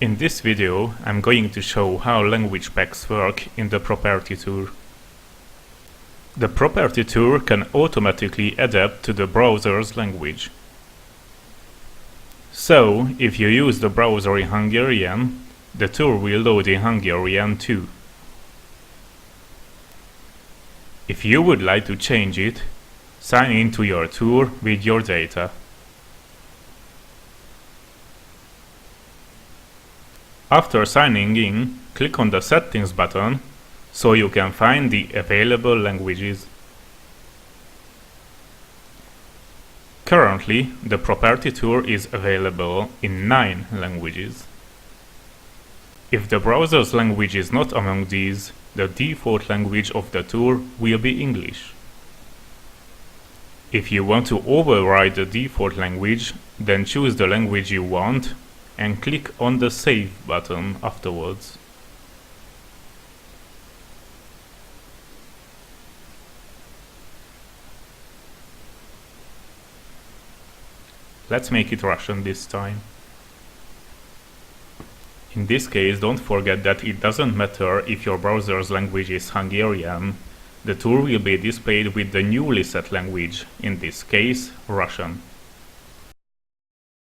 In this video, I'm going to show how language packs work in the Property tool. The Property tool can automatically adapt to the browser's language. So, if you use the browser in Hungarian, the tool will load in Hungarian too. If you would like to change it, sign into your tool with your data. After signing in, click on the Settings button so you can find the available languages. Currently, the Property tool is available in 9 languages. If the browser's language is not among these, the default language of the tool will be English. If you want to override the default language, then choose the language you want and click on the Save button afterwards. Let's make it Russian this time. In this case, don't forget that it doesn't matter if your browser's language is Hungarian. The tool will be displayed with the newly set language, in this case, Russian.